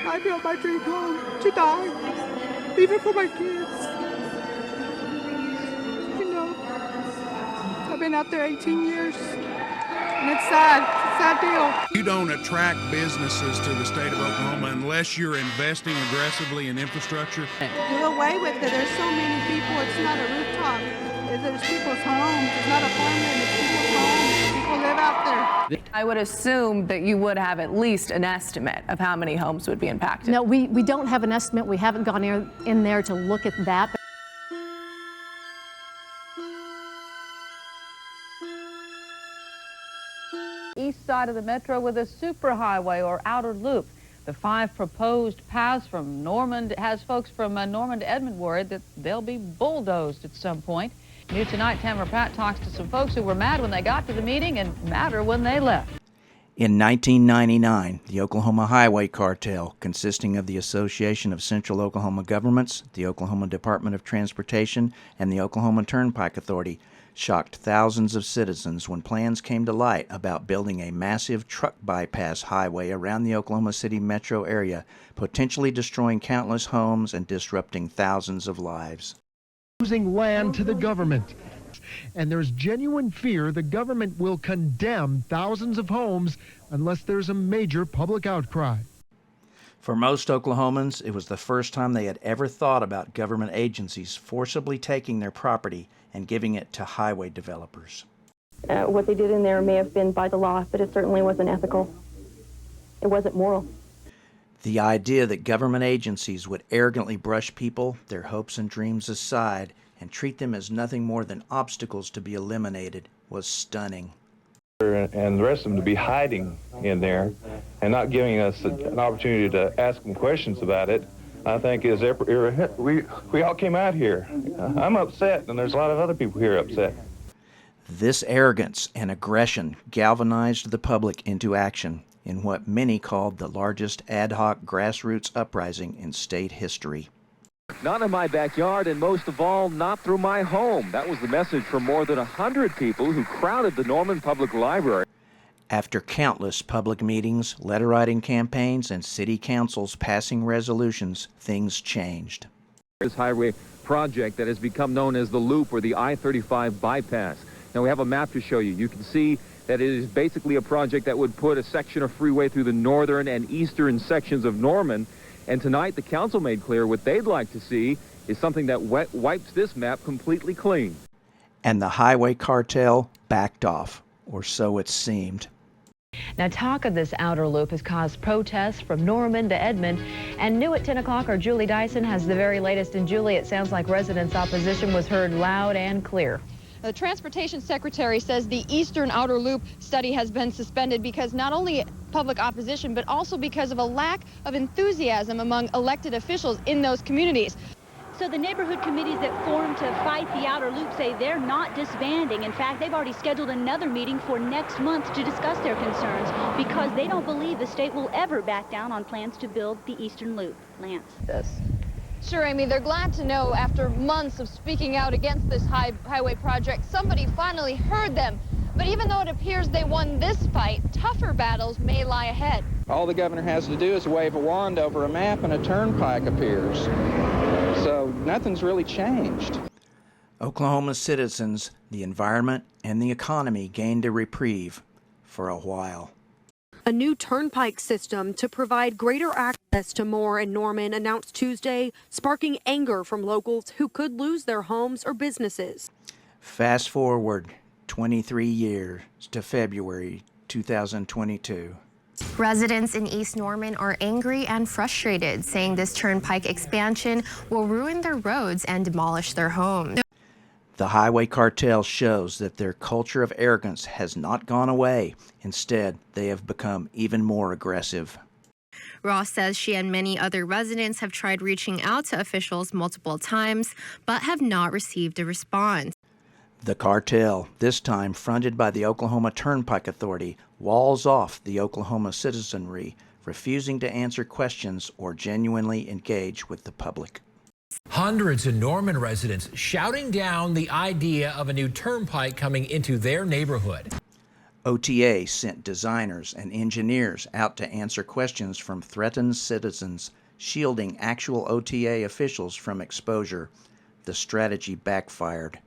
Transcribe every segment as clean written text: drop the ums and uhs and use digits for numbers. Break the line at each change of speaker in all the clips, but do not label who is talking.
I built my dream home to die, even for my kids. You know, I've been out there 18 years, and it's sad. It's a sad deal.
You don't attract businesses to the state of Oklahoma unless you're investing aggressively in infrastructure.
Do away with it. There's so many people. It's not a rooftop. There's people's homes. It's not a farmland. It's people's homes. People live out there.
I would assume that you would have at least an estimate of how many homes would be impacted.
No, we don't have an estimate. We haven't gone in there to look at that.
East side of the metro with a superhighway or outer loop. The 5 proposed paths from Norman has folks from Norman to Edmond worried that they'll be bulldozed at some point. New tonight, Tamara Pratt talks to some folks who were mad when they got to the meeting and madder when they left.
In 1999, the Oklahoma Highway Cartel, consisting of the Association of Central Oklahoma Governments, the Oklahoma Department of Transportation, and the Oklahoma Turnpike Authority, shocked thousands of citizens when plans came to light about building a massive truck bypass highway around the Oklahoma City metro area, potentially destroying countless homes and disrupting thousands of lives.
Losing land to the government. And there's genuine fear the government will condemn thousands of homes unless there's a major public outcry.
For most Oklahomans, it was the first time they had ever thought about government agencies forcibly taking their property and giving it to highway developers.
What they did in there may have been by the law, but it certainly wasn't ethical. It wasn't moral.
The idea that government agencies would arrogantly brush people, their hopes and dreams aside, and treat them as nothing more than obstacles to be eliminated was stunning.
And the rest of them to be hiding in there and not giving us an opportunity to ask them questions about it, I think is we all came out here. I'm upset, and there's a lot of other people here upset.
This arrogance and aggression galvanized the public into action in what many called the largest ad hoc grassroots uprising in state history.
Not in my backyard, and most of all, not through my home. That was the message from more than 100 people who crowded the Norman Public Library.
After countless public meetings, letter-writing campaigns, and city councils passing resolutions, things changed.
This highway project that has become known as the Loop or the I-35 bypass. Now we have a map to show you. You can see that it is basically a project that would put a section of freeway through the northern and eastern sections of Norman. And tonight, the council made clear what they'd like to see is something that wipes this map completely clean.
And the highway cartel backed off, or so it seemed.
Now, talk of this outer loop has caused protests from Norman to Edmond. And new at 10 o'clock, our Julie Dyson has the very latest. And Julie, it sounds like residents' opposition was heard loud and clear.
The Transportation Secretary says the Eastern Outer Loop study has been suspended because not only public opposition, but also because of a lack of enthusiasm among elected officials in those communities.
So the neighborhood committees that formed to fight the outer loop say they're not disbanding. In fact, they've already scheduled another meeting for next month to discuss their concerns because they don't believe the state will ever back down on plans to build the Eastern Loop. Lance.
Sure, Amy, they're glad to know after months of speaking out against this highway project, somebody finally heard them. But even though it appears they won this fight, tougher battles may lie ahead.
All the governor has to do is wave a wand over a map and a turnpike appears. So nothing's really changed.
Oklahoma's citizens, the environment, and the economy gained a reprieve for a while.
A new turnpike system to provide greater access to Moore and Norman announced Tuesday, sparking anger from locals who could lose their homes or businesses.
Fast forward 23 years to February 2022.
Residents in East Norman are angry and frustrated, saying this turnpike expansion will ruin their roads and demolish their homes.
The highway cartel shows that their culture of arrogance has not gone away. Instead, they have become even more aggressive.
Ross says she and many other residents have tried reaching out to officials multiple times, but have not received a response.
The cartel, this time fronted by the Oklahoma Turnpike Authority, walls off the Oklahoma citizenry, refusing to answer questions or genuinely engage with the public.
Hundreds of Norman residents shouting down the idea of a new turnpike coming into their neighborhood.
OTA sent designers and engineers out to answer questions from threatened citizens, shielding actual OTA officials from exposure. The strategy backfired.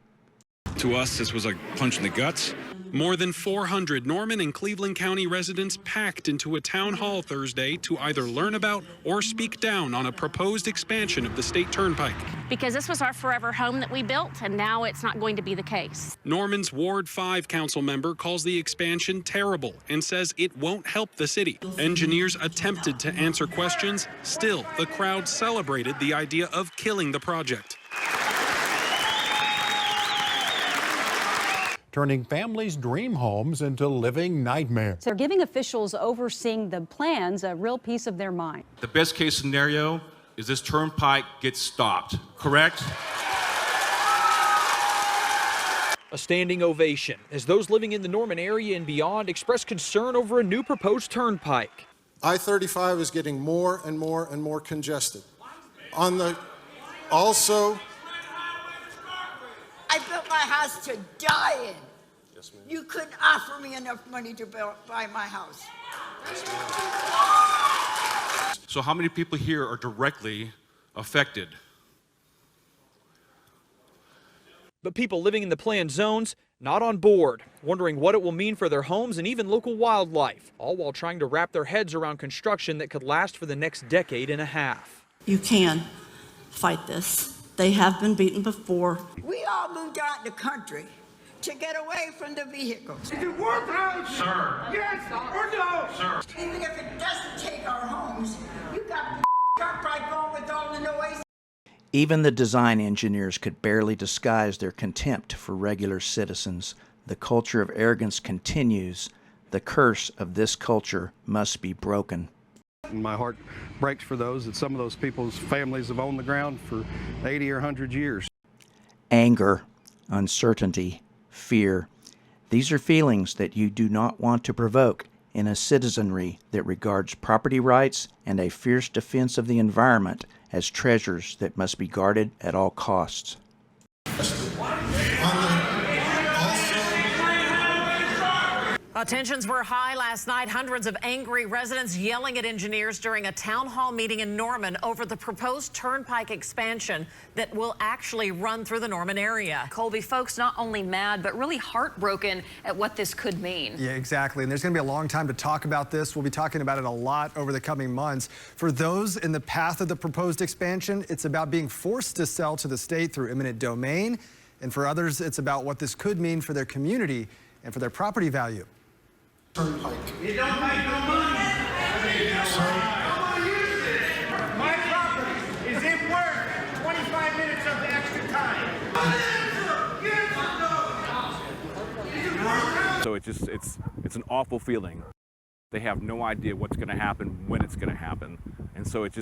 To us, this was a punch in the guts. More than 400 Norman and Cleveland County residents packed into a town hall Thursday to either learn about or speak down on a proposed expansion of the state turnpike.
Because this was our forever home that we built, and now it's not going to be the case.
Norman's Ward 5 council member calls the expansion terrible and says it won't help the city. Engineers attempted to answer questions. Still, the crowd celebrated the idea of killing the project.
Turning families' dream homes into living nightmares.
They're giving officials overseeing the plans a real peace of their mind.
The best case scenario is this turnpike gets stopped, correct?
A standing ovation as those living in the Norman area and beyond express concern over a new proposed turnpike.
I-35 is getting more and more and more congested. I
built my house to die in. Yes, ma'am. You couldn't offer me enough money to buy my house.
Yes, so how many people here are directly affected?
But people living in the planned zones not on board, wondering what it will mean for their homes and even local wildlife, all while trying to wrap their heads around construction that could last for the next decade and a half.
You can fight this. They have been beaten before.
We all moved out in the country to get away from the vehicles.
Is it worth it?
Sir.
Yes or no?
Sir.
Even if it doesn't take our homes, you got the turnpike going with all the noise.
Even the design engineers could barely disguise their contempt for regular citizens. The culture of arrogance continues. The curse of this culture must be broken.
And my heart breaks for those that some of those people's families have owned the ground for 80 or 100 years.
Anger, uncertainty, fear. These are feelings that you do not want to provoke in a citizenry that regards property rights and a fierce defense of the environment as treasures that must be guarded at all costs.
Tensions were high last night. Hundreds of angry residents yelling at engineers during a town hall meeting in Norman over the proposed turnpike expansion that will actually run through the Norman area.
Colby, folks not only mad, but really heartbroken at what this could mean.
Yeah, exactly. And there's going to be a long time to talk about this. We'll be talking about it a lot over the coming months. For those in the path of the proposed expansion, it's about being forced to sell to the state through eminent domain. And for others, it's about what this could mean for their community and for their property value.
Turnpike.
You don't make no money. My property is it worth 25 minutes of the extra time?
So it's an awful feeling. They have no idea what's going to happen, when it's going to happen. And so it's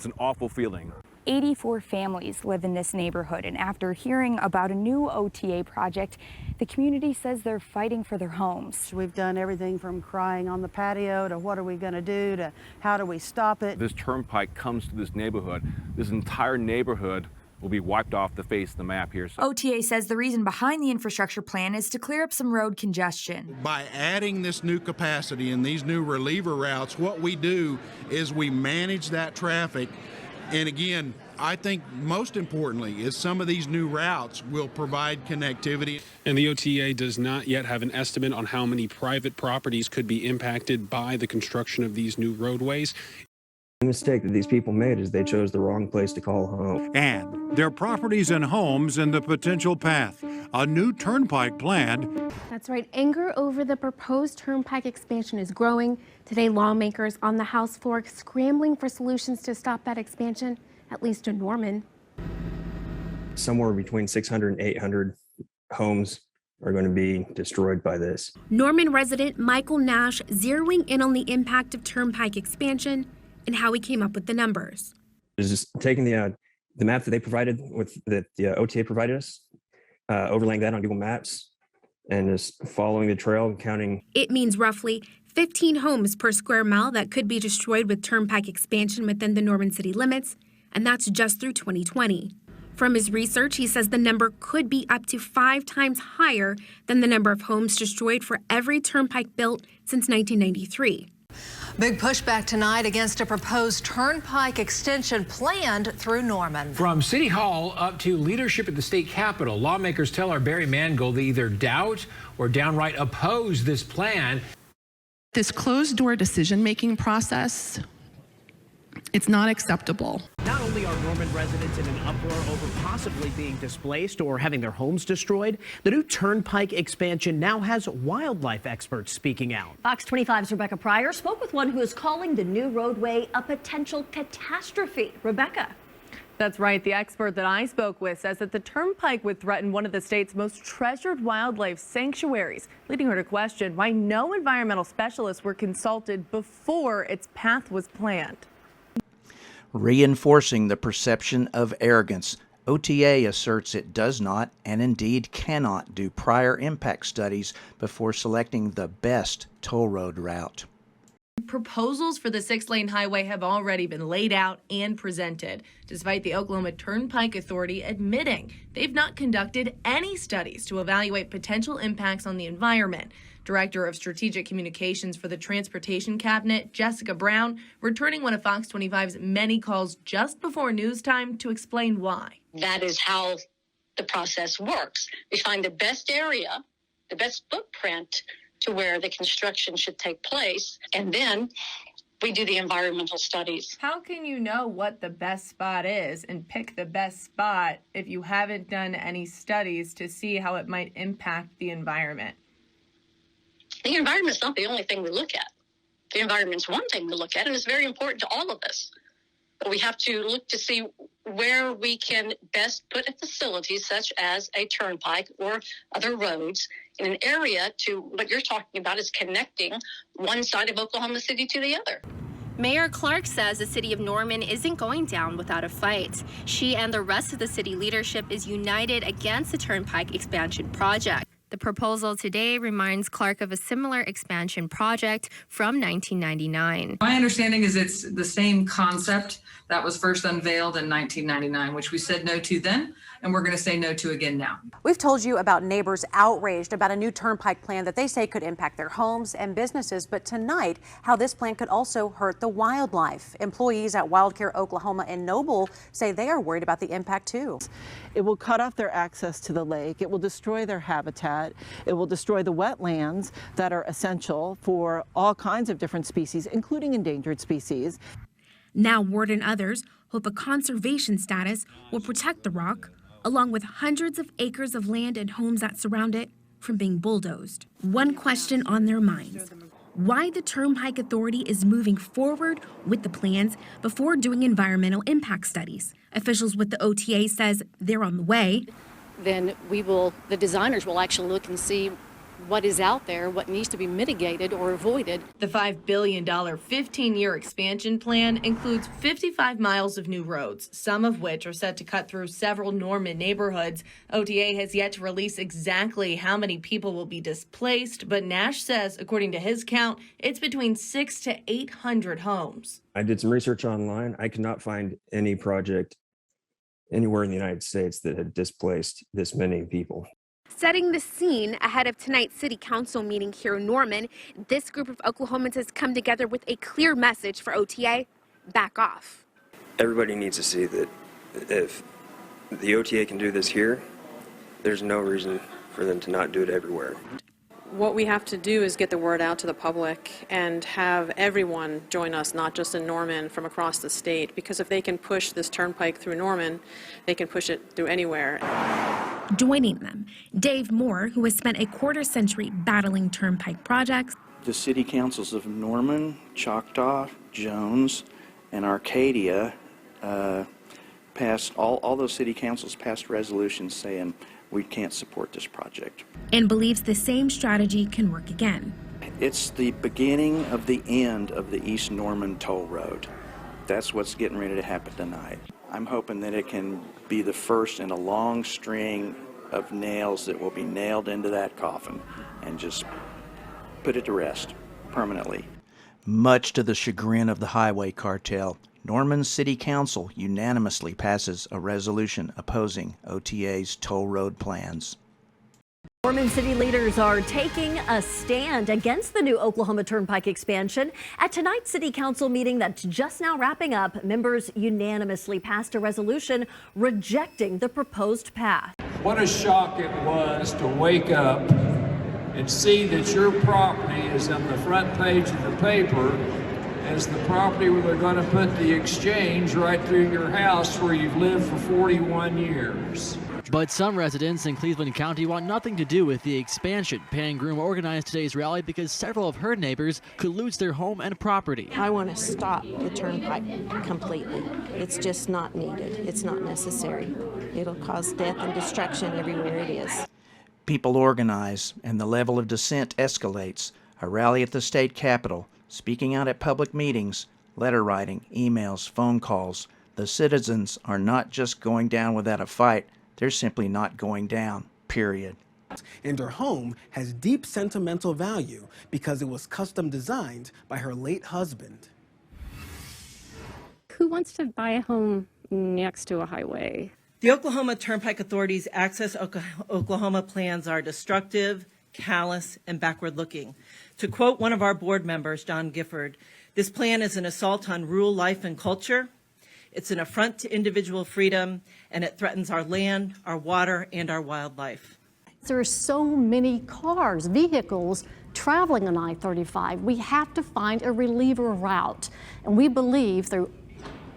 an awful feeling.
84 families live in this neighborhood, and after hearing about a new OTA project, the community says they're fighting for their homes.
We've done everything from crying on the patio to what are we going to do to how do we stop it.
This turnpike comes to this neighborhood. This entire neighborhood will be wiped off the face of the map here. So
OTA says the reason behind the infrastructure plan is to clear up some road congestion.
By adding this new capacity and these new reliever routes, what we do is we manage that traffic. And again, I think most importantly is some of these new routes will provide connectivity.
And the OTA does not yet have an estimate on how many private properties could be impacted by the construction of these new roadways.
The mistake that these people made is they chose the wrong place to call home.
And their properties and homes in the potential path. A new turnpike planned.
That's right. Anger over the proposed turnpike expansion is growing. Today, lawmakers on the House floor scrambling for solutions to stop that expansion, at least in Norman.
Somewhere between 600 and 800 homes are going to be destroyed by this.
Norman resident Michael Nash zeroing in on the impact of turnpike expansion and how he came up with the numbers.
It's just taking the map that they provided, that the OTA provided us, overlaying that on Google Maps, and just following the trail and counting.
It means roughly 15 homes per square mile that could be destroyed with turnpike expansion within the Norman city limits, and that's just through 2020. From his research, he says the number could be up to 5 times higher than the number of homes destroyed for every turnpike built since 1993.
Big pushback tonight against a proposed turnpike extension planned through Norman.
From City Hall up to leadership at the state capitol, lawmakers tell our Barry Mangold they either doubt or downright oppose this plan.
This closed-door decision-making process, it's not acceptable.
Not only are Norman residents in an uproar over possibly being displaced or having their homes destroyed, the new turnpike expansion now has wildlife experts speaking out.
Fox 25's Rebecca Pryor spoke with one who is calling the new roadway a potential catastrophe. Rebecca.
That's right. The expert that I spoke with says that the turnpike would threaten one of the state's most treasured wildlife sanctuaries, leading her to question why no environmental specialists were consulted before its path was planned.
Reinforcing the perception of arrogance, OTA asserts it does not and indeed cannot do prior impact studies before selecting the best toll road route.
Proposals for the 6-lane highway have already been laid out and presented, despite the Oklahoma Turnpike Authority admitting they've not conducted any studies to evaluate potential impacts on the environment. Director of Strategic Communications for the Transportation Cabinet, Jessica Brown, returning one of Fox 25's many calls just before news time to explain why.
That is how the process works. We find the best area, the best footprint to where the construction should take place, and then we do the environmental studies.
How can you know what the best spot is and pick the best spot if you haven't done any studies to see how it might impact the environment?
The environment's not the only thing we look at. The environment's one thing we look at, and it's very important to all of us. But we have to look to see where we can best put a facility such as a turnpike or other roads in an area to what you're talking about is connecting one side of Oklahoma City to the other.
Mayor Clark says the city of Norman isn't going down without a fight. She and the rest of the city leadership is united against the turnpike expansion project. The proposal today reminds Clark of a similar expansion project from 1999.
My understanding is it's the same concept that was first unveiled in 1999, which we said no to then, and we're going to say no to again now.
We've told you about neighbors outraged about a new turnpike plan that they say could impact their homes and businesses, but tonight, how this plan could also hurt the wildlife. Employees at Wildcare Oklahoma and Noble say they are worried about the impact too.
It will cut off their access to the lake. It will destroy their habitat. It will destroy the wetlands that are essential for all kinds of different species, including endangered species.
Now Ward and others hope a conservation status will protect the rock, along with hundreds of acres of land and homes that surround it, from being bulldozed. One question on their minds: why the Turnpike Authority is moving forward with the plans before doing environmental impact studies. Officials with the OTA says they're on the way.
Then the designers will actually look and see what is out there, what needs to be mitigated or avoided.
The $5 billion 15-year expansion plan includes 55 miles of new roads, some of which are set to cut through several Norman neighborhoods. OTA has yet to release exactly how many people will be displaced, but Nash says, according to his count, it's between 600 to 800 homes.
I did some research online. I could not find any project anywhere in the United States that had displaced this many people.
Setting the scene ahead of tonight's city council meeting here in Norman, this group of Oklahomans has come together with a clear message for OTA: back off.
Everybody needs to see that if the OTA can do this here, there's no reason for them to not do it everywhere.
What we have to do is get the word out to the public and have everyone join us, not just in Norman, from across the state, because if they can push this turnpike through Norman, they can push it through anywhere.
Joining them, Dave Moore, who has spent a quarter-century battling turnpike projects.
The city councils of Norman, Choctaw, Jones, and Arcadia passed, all those city councils passed resolutions saying we can't support this project.
And believes the same strategy can work again.
It's the beginning of the end of the East Norman toll road. That's what's getting ready to happen tonight. I'm hoping that it can be the first in a long string of nails that will be nailed into that coffin and just put it to rest permanently. Much to the chagrin of the highway cartel, Norman City Council unanimously passes a resolution opposing OTA's toll road plans.
Norman City leaders are taking a stand against the new Oklahoma Turnpike expansion. At tonight's City Council meeting that's just now wrapping up, members unanimously passed a resolution rejecting the proposed path.
What a shock it was to wake up and see that your property is on the front page of the paper as the property where they're going to put the exchange right through your house where you've lived for 41 years.
But some residents in Cleveland County want nothing to do with the expansion. Pam Groom organized today's rally because several of her neighbors could lose their home and property.
I want to stop the turnpike completely. It's just not needed. It's not necessary. It'll cause death and destruction everywhere it is.
People organize, and the level of dissent escalates. A rally at the state capitol, speaking out at public meetings, letter writing, emails, phone calls. The citizens are not just going down without a fight. They're simply not going down, period.
And her home has deep sentimental value because it was custom designed by her late husband.
Who wants to buy a home next to a highway?
The Oklahoma Turnpike Authority's Access Oklahoma plans are destructive, callous, and backward-looking. To quote one of our board members, John Gifford, this plan is an assault on rural life and culture. It's an affront to individual freedom, and it threatens our land, our water, and our wildlife.
There are so many cars, vehicles traveling on I-35. We have to find a reliever route, and we believe through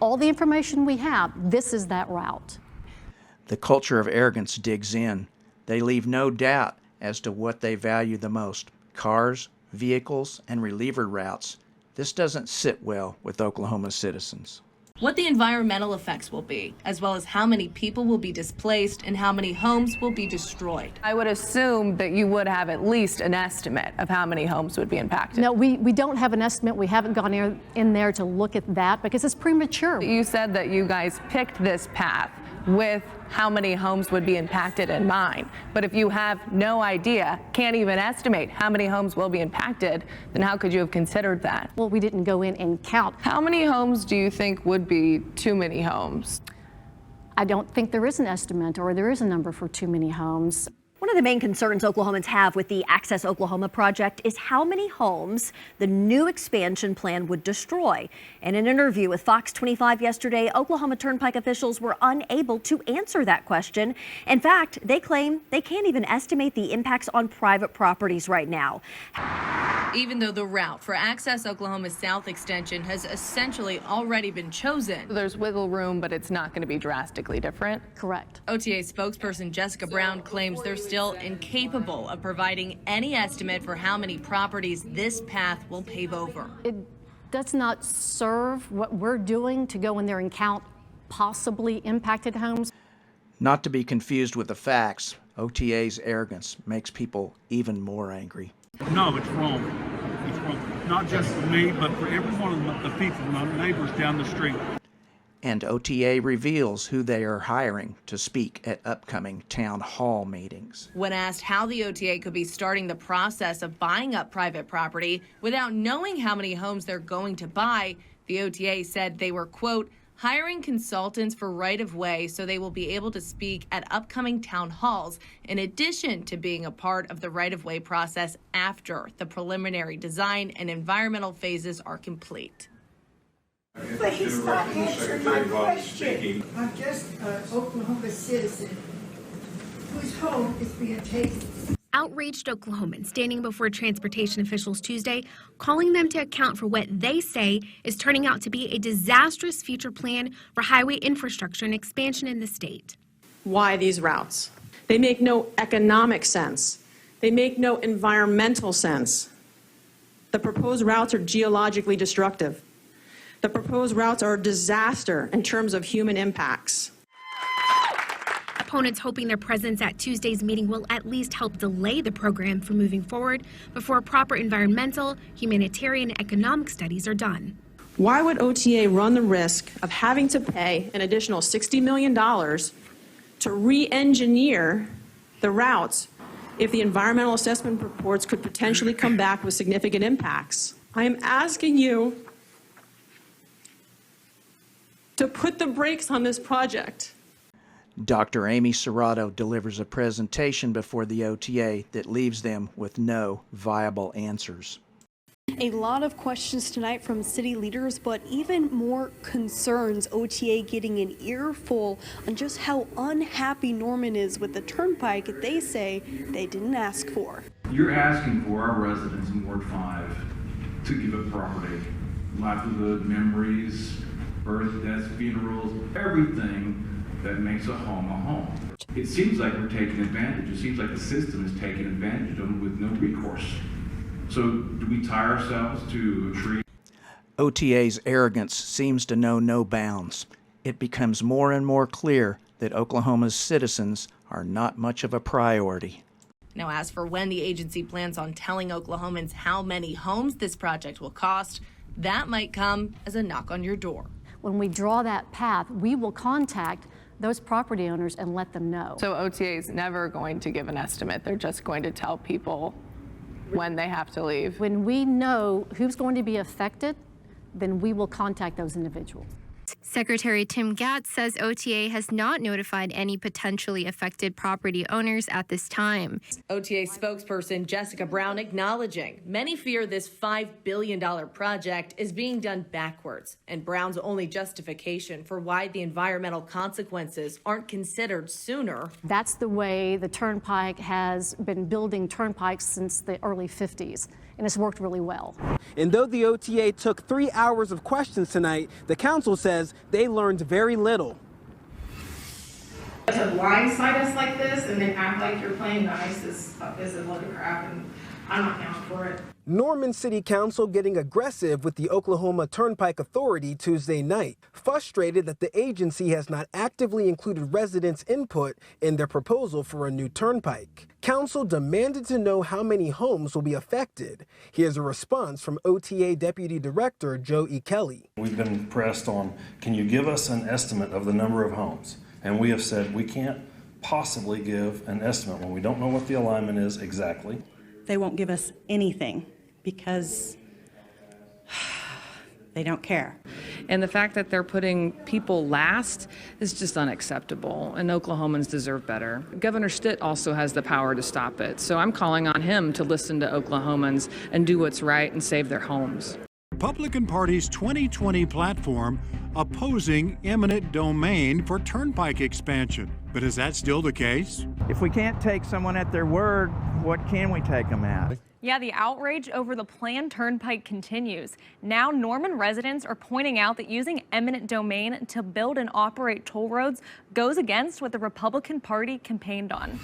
all the information we have, this is that route.
The culture of arrogance digs in. They leave no doubt as to what they value the most: cars, vehicles, and reliever routes. This doesn't sit well with Oklahoma citizens.
What the environmental effects will be, as well as how many people will be displaced and how many homes will be destroyed.
I would assume that you would have at least an estimate of how many homes would be impacted.
No, we don't have an estimate. We haven't gone in there to look at that because it's premature.
You said that you guys picked this path with how many homes would be impacted in mind. But if you have no idea, can't even estimate how many homes will be impacted, then how could you have considered that?
Well, we didn't go in and count.
How many homes do you think would be too many homes?
I don't think there is an estimate or there is a number for too many homes.
One of the main concerns Oklahomans have with the Access Oklahoma project is how many homes the new expansion plan would destroy. In an interview with Fox 25 yesterday, Oklahoma Turnpike officials were unable to answer that question. In fact, they claim they can't even estimate the impacts on private properties right now.
Even though the route for Access Oklahoma's South Extension has essentially already been chosen.
There's wiggle room, but it's not going to be drastically different.
Correct.
OTA spokesperson Jessica Brown claims they're still incapable of providing any estimate for how many properties this path will pave over.
It does not serve what we're doing to go in there and count possibly impacted homes.
Not to be confused with the facts, OTA's arrogance makes people even more angry.
No, it's wrong. It's wrong. Not just for me, but for every one of the people, my neighbors down the street.
And OTA reveals who they are hiring to speak at upcoming town hall meetings.
When asked how the OTA could be starting the process of buying up private property without knowing how many homes they're going to buy, the OTA said they were, quote, hiring consultants for right-of-way so they will be able to speak at upcoming town halls, in addition to being a part of the right-of-way process after the preliminary design and environmental phases are complete.
But he's not answering my question. I'm just an Oklahoma citizen whose home is being taken.
Outraged Oklahomans standing before transportation officials Tuesday, calling them to account for what they say is turning out to be a disastrous future plan for highway infrastructure and expansion in the state.
Why these routes? They make no economic sense. They make no environmental sense. The proposed routes are geologically destructive. The proposed routes are a disaster in terms of human impacts.
Opponents hoping their presence at Tuesday's meeting will at least help delay the program from moving forward before proper environmental, humanitarian, and economic studies are done.
Why would OTA run the risk of having to pay an additional $60 million to re-engineer the routes if the environmental assessment reports could potentially come back with significant impacts? I am asking you
to put the brakes on this project.
Dr. Amy Serrato delivers a presentation before the OTA that leaves them with no viable answers.
A lot of questions tonight from city leaders, but even more concerns. OTA getting an earful on just how unhappy Norman is with the turnpike they say they didn't ask for.
You're asking for our residents in Ward 5 to give up property, livelihood, memories, birth, deaths, funerals, everything that makes a home. It seems like we're taking advantage. It seems like the system is taking advantage of them with no recourse. So do we tie ourselves to a tree?
OTA's arrogance seems to know no bounds. It becomes more and more clear that Oklahoma's citizens are not much of a priority.
Now, as for when the agency plans on telling Oklahomans how many homes this project will cost, that might come as a knock on your door.
When we draw that path, we will contact those property owners and let them know.
So OTA is never going to give an estimate. They're just going to tell people when they have to leave.
When we know who's going to be affected, then we will contact those individuals.
Secretary Tim Gatz says OTA has not notified any potentially affected property owners at this time.
OTA spokesperson Jessica Brown acknowledging many fear this $5 billion project is being done backwards, and Brown's only justification for why the environmental consequences aren't considered sooner.
That's the way the turnpike has been building turnpikes since the early 50s, and it's worked really well.
And though the OTA took 3 hours of questions tonight, the council says they learned very little.
To blindside us like this and then act like you're playing nice is a load of crap, and I'm not down for it.
Norman City Council getting aggressive with the Oklahoma Turnpike Authority Tuesday night, frustrated that the agency has not actively included residents' input in their proposal for a new turnpike. Council demanded to know how many homes will be affected. Here's a response from OTA Deputy Director Joe E. Kelly.
We've been pressed on, can you give us an estimate of the number of homes? And we have said we can't possibly give an estimate when we don't know what the alignment is exactly.
They won't give us anything because they don't care.
And the fact that they're putting people last is just unacceptable, and Oklahomans deserve better. Governor Stitt also has the power to stop it, so I'm calling on him to listen to Oklahomans and do what's right and save their homes.
Republican Party's 2020 platform opposing eminent domain for turnpike expansion. But is that still the case?
If we can't take someone at their word, what can we take them at?
Yeah, the outrage over the planned turnpike continues. Now, Norman residents are pointing out that using eminent domain to build and operate toll roads goes against what the Republican Party campaigned on.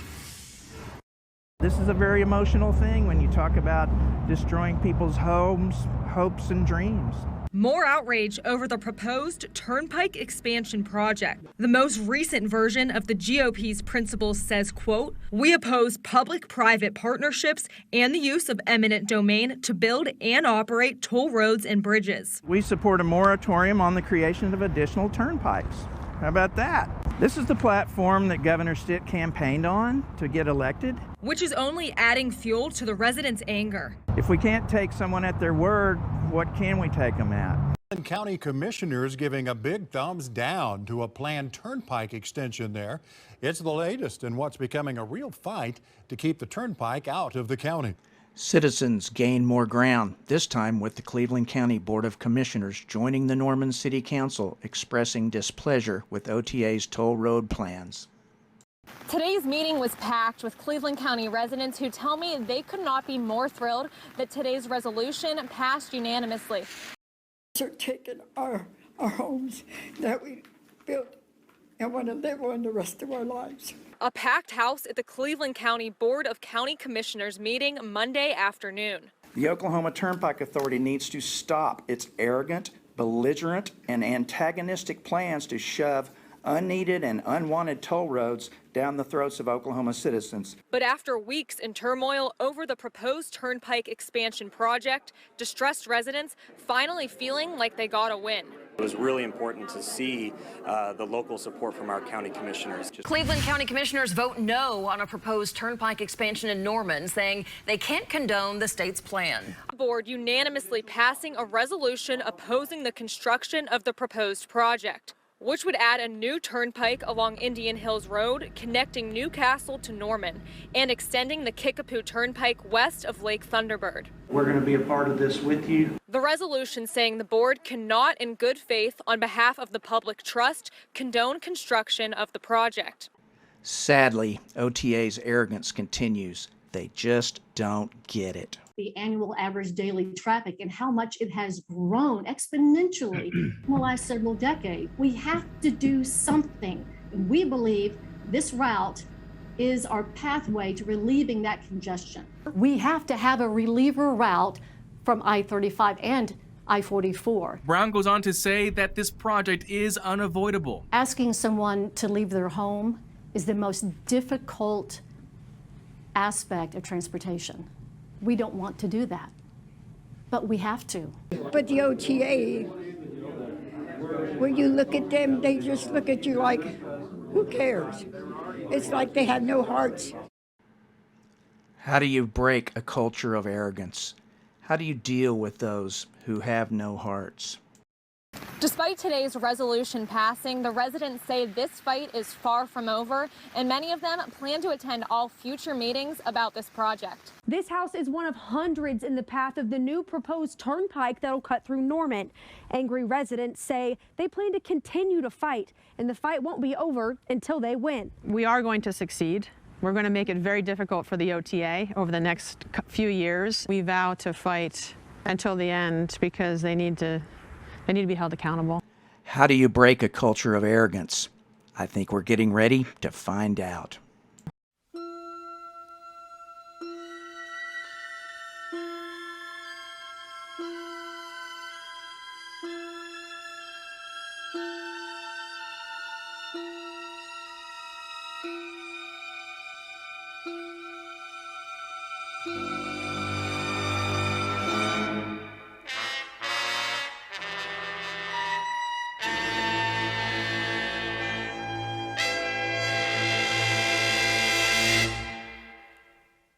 This is a very emotional thing when you talk about destroying people's homes, hopes, and dreams.
More outrage over the proposed turnpike expansion project. The most recent version of the GOP's principles says, quote, "We oppose public-private partnerships and the use of eminent domain to build and operate toll roads and bridges."
We support a moratorium on the creation of additional turnpikes. How about that? This is the platform that Governor Stitt campaigned on to get elected.
Which is only adding fuel to the residents' anger.
If we can't take someone at their word, what can we take them at?
County commissioners giving a big thumbs down to a planned turnpike extension there. It's the latest in what's becoming a real fight to keep the turnpike out of the county.
Citizens gain more ground, this time with the Cleveland County Board of Commissioners joining the Norman City Council expressing displeasure with OTA's toll road plans.
Today's meeting was packed with Cleveland County residents who tell me they could not be more thrilled that today's resolution passed unanimously.
They're taking our homes that we built and want to live on the rest of our lives.
A packed house at the Cleveland County Board of County Commissioners meeting Monday afternoon.
The Oklahoma Turnpike Authority needs to stop its arrogant, belligerent, and antagonistic plans to shove unneeded and unwanted toll roads down the throats of Oklahoma citizens.
But after weeks in turmoil over the proposed turnpike expansion project, distressed residents finally feeling like they got a win.
It was really important to see the local support from our county commissioners.
Cleveland County Commissioners vote no on a proposed turnpike expansion in Norman, saying they can't condone the state's plan.
The board unanimously passing a resolution opposing the construction of the proposed project. which would add a new turnpike along Indian Hills Road, connecting Newcastle to Norman, and extending the Kickapoo Turnpike west of Lake Thunderbird.
We're going to be a part of this with you.
The resolution saying the board cannot, in good faith, on behalf of the public trust, condone construction of the project.
Sadly, OTA's arrogance continues. They just don't get it.
The annual average daily traffic and how much it has grown exponentially in the last several decades. We have to do something. We believe this route is our pathway to relieving that congestion. We have to have a reliever route from I-35 and I-44.
Brown goes on to say that this project is unavoidable.
Asking someone to leave their home is the most difficult aspect of transportation. We don't want to do that, but we have to.
But the OTA, when you look at them, they just look at you like, who cares? It's like they have no hearts.
How do you break a culture of arrogance? How do you deal with those who have no hearts?
Despite today's resolution passing, the residents say this fight is far from over, and many of them plan to attend all future meetings about this project.
This house is one of hundreds in the path of the new proposed turnpike that'll cut through Norman. Angry residents say they plan to continue to fight, and the fight won't be over until they win.
We are going to succeed. We're going to make it very difficult for the OTA over the next few years. We vow to fight until the end because they need to be held accountable.
How do you break a culture of arrogance? I think we're getting ready to find out.